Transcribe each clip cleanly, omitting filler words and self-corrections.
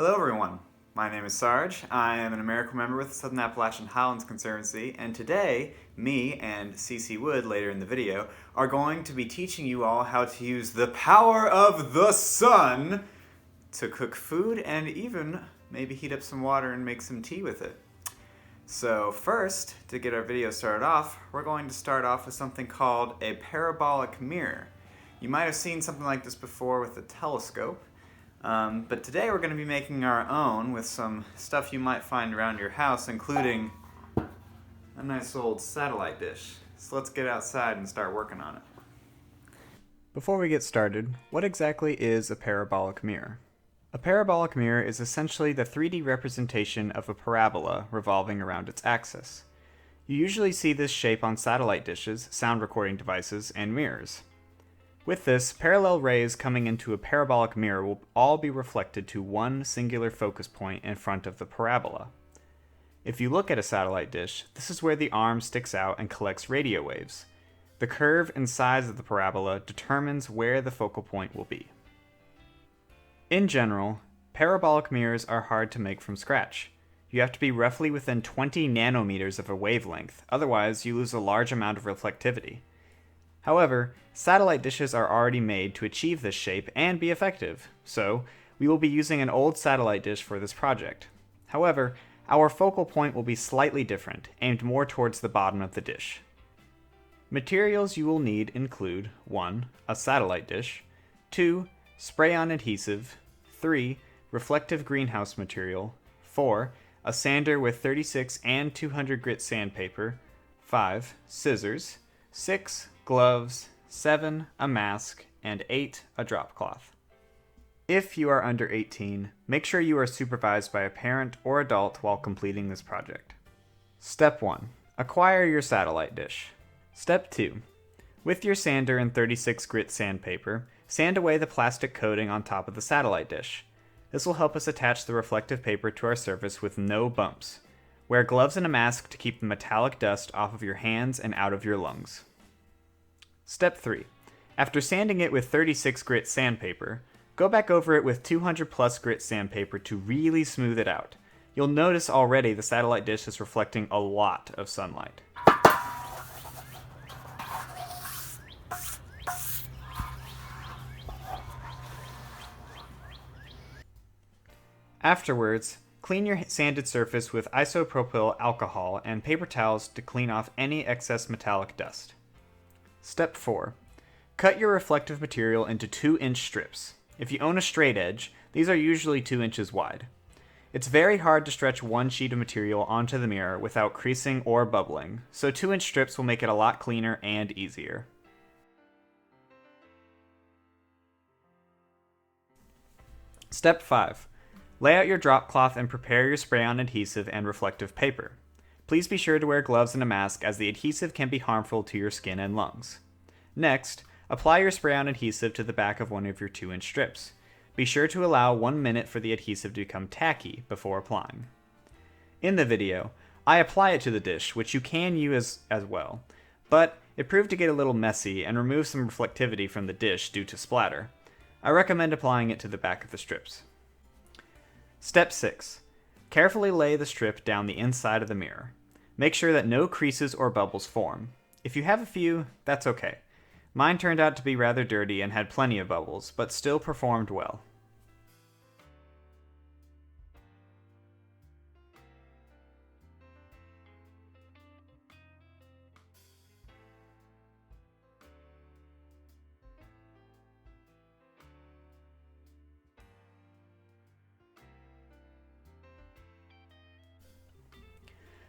Hello everyone, my name is Sarge. I am an AmeriCorps member with the Southern Appalachian Highlands Conservancy, and today, me and CiCi Wood, later in the video, are going to be teaching you all how to use the power of the sun to cook food and even maybe heat up some water and make some tea with it. So first, to get our video started off, we're going to start off with something called a parabolic mirror. You might have seen something like this before with a telescope. But today we're going to be making our own with some stuff you might find around your house, including a nice old satellite dish. So let's get outside and start working on it. Before we get started, what exactly is a parabolic mirror? A parabolic mirror is essentially the 3D representation of a parabola revolving around its axis. You usually see this shape on satellite dishes, sound recording devices, and mirrors. With this, parallel rays coming into a parabolic mirror will all be reflected to one singular focus point in front of the parabola. If you look at a satellite dish, this is where the arm sticks out and collects radio waves. The curve and size of the parabola determines where the focal point will be. In general, parabolic mirrors are hard to make from scratch. You have to be roughly within 20 nanometers of a wavelength, otherwise you lose a large amount of reflectivity. However, satellite dishes are already made to achieve this shape and be effective, so we will be using an old satellite dish for this project. However, our focal point will be slightly different, aimed more towards the bottom of the dish. Materials you will need include 1. A satellite dish, 2. Spray-on adhesive, 3. Reflective greenhouse material, 4. A sander with 36 and 200 grit sandpaper, 5. Scissors, 6. Gloves, 7. A mask, and 8. A drop cloth. If you are under 18, make sure you are supervised by a parent or adult while completing this project. Step 1. Acquire your satellite dish. Step 2. With your sander and 36 grit sandpaper, sand away the plastic coating on top of the satellite dish. This will help us attach the reflective paper to our surface with no bumps. Wear gloves and a mask to keep the metallic dust off of your hands and out of your lungs. Step 3. After sanding it with 36 grit sandpaper, go back over it with 200 plus grit sandpaper to really smooth it out. You'll notice already the satellite dish is reflecting a lot of sunlight. Afterwards, clean your sanded surface with isopropyl alcohol and paper towels to clean off any excess metallic dust. Step 4. Cut your reflective material into 2-inch strips. If you own a straight edge, these are usually 2 inches wide. It's very hard to stretch one sheet of material onto the mirror without creasing or bubbling, so 2-inch strips will make it a lot cleaner and easier. Step 5. Lay out your drop cloth and prepare your spray-on adhesive and reflective paper. Please be sure to wear gloves and a mask as the adhesive can be harmful to your skin and lungs. Next, apply your spray-on adhesive to the back of one of your 2-inch strips. Be sure to allow 1 minute for the adhesive to become tacky before applying. In the video, I apply it to the dish, which you can use as well, but it proved to get a little messy and remove some reflectivity from the dish due to splatter. I recommend applying it to the back of the strips. Step 6. Carefully lay the strip down the inside of the mirror. Make sure that no creases or bubbles form. If you have a few, that's okay. Mine turned out to be rather dirty and had plenty of bubbles, but still performed well.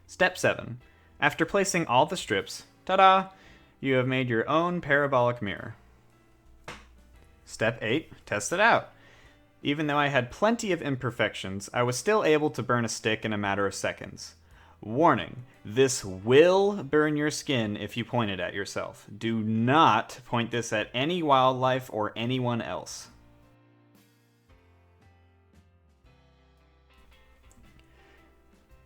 Step 7. After placing all the strips, ta-da! You have made your own parabolic mirror. Step 8. Test it out. Even though I had plenty of imperfections, I was still able to burn a stick in a matter of seconds. Warning, this will burn your skin if you point it at yourself. Do not point this at any wildlife or anyone else.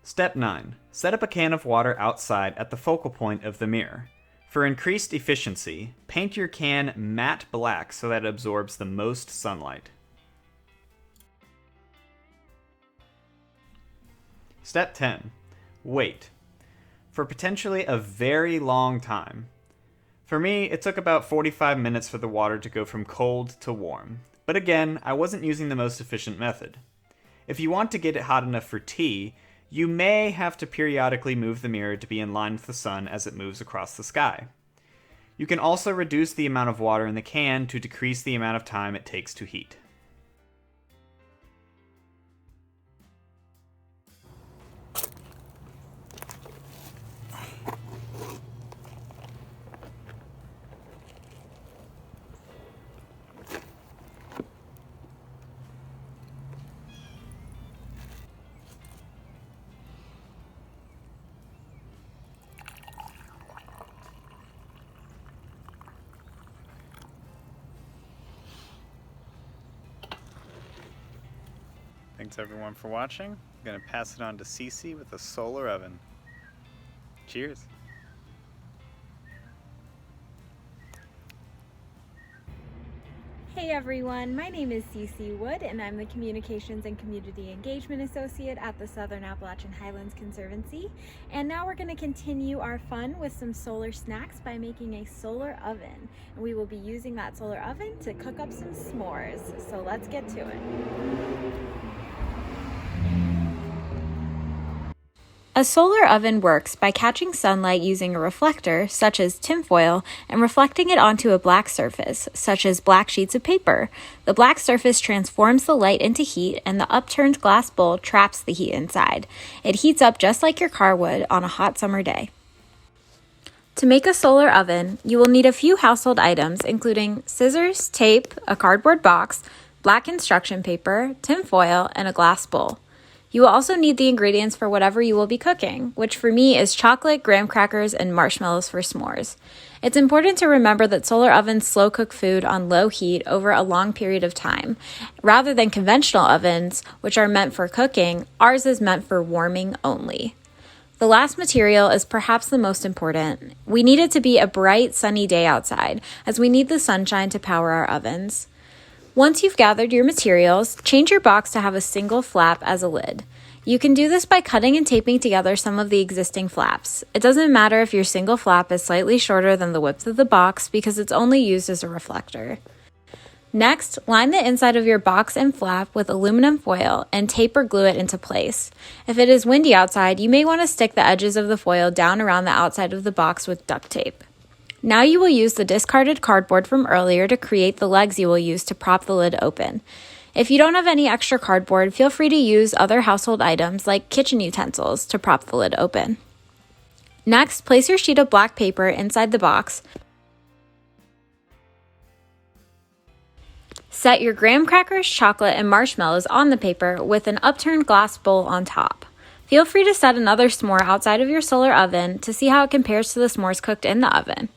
Step 9. Set up a can of water outside at the focal point of the mirror. For increased efficiency, paint your can matte black so that it absorbs the most sunlight. Step 10. Wait. For potentially a very long time. For me, it took about 45 minutes for the water to go from cold to warm. But again, I wasn't using the most efficient method. If you want to get it hot enough for tea, you may have to periodically move the mirror to be in line with the sun as it moves across the sky. You can also reduce the amount of water in the can to decrease the amount of time it takes to heat. Thanks everyone for watching. I'm going to pass it on to CiCi with a solar oven. Cheers! Hey everyone, my name is CiCi Wood and I'm the Communications and Community Engagement Associate at the Southern Appalachian Highlands Conservancy. And now we're going to continue our fun with some solar snacks by making a solar oven. And we will be using that solar oven to cook up some s'mores. So let's get to it. A solar oven works by catching sunlight using a reflector, such as tinfoil, and reflecting it onto a black surface, such as black sheets of paper. The black surface transforms the light into heat, and the upturned glass bowl traps the heat inside. It heats up just like your car would on a hot summer day. To make a solar oven, you will need a few household items, including scissors, tape, a cardboard box, black instruction paper, tinfoil, and a glass bowl. You will also need the ingredients for whatever you will be cooking, which for me is chocolate, graham crackers, and marshmallows for s'mores. It's important to remember that solar ovens slow cook food on low heat over a long period of time. Rather than conventional ovens, which are meant for cooking, ours is meant for warming only. The last material is perhaps the most important. We need it to be a bright, sunny day outside, as we need the sunshine to power our ovens. Once you've gathered your materials, change your box to have a single flap as a lid. You can do this by cutting and taping together some of the existing flaps. It doesn't matter if your single flap is slightly shorter than the width of the box because it's only used as a reflector. Next, line the inside of your box and flap with aluminum foil and tape or glue it into place. If it is windy outside, you may want to stick the edges of the foil down around the outside of the box with duct tape. Now you will use the discarded cardboard from earlier to create the legs you will use to prop the lid open. If you don't have any extra cardboard, feel free to use other household items like kitchen utensils to prop the lid open. Next, place your sheet of black paper inside the box. Set your graham crackers, chocolate, and marshmallows on the paper with an upturned glass bowl on top. Feel free to set another s'more outside of your solar oven to see how it compares to the s'mores cooked in the oven.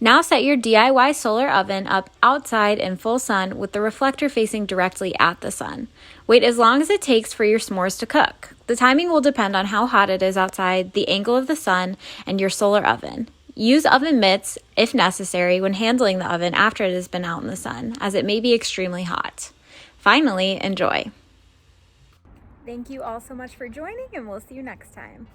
Now set your DIY solar oven up outside in full sun with the reflector facing directly at the sun. Wait as long as it takes for your s'mores to cook. The timing will depend on how hot it is outside, the angle of the sun, and your solar oven. Use oven mitts, if necessary, when handling the oven after it has been out in the sun, as it may be extremely hot. Finally, enjoy. Thank you all so much for joining, and we'll see you next time.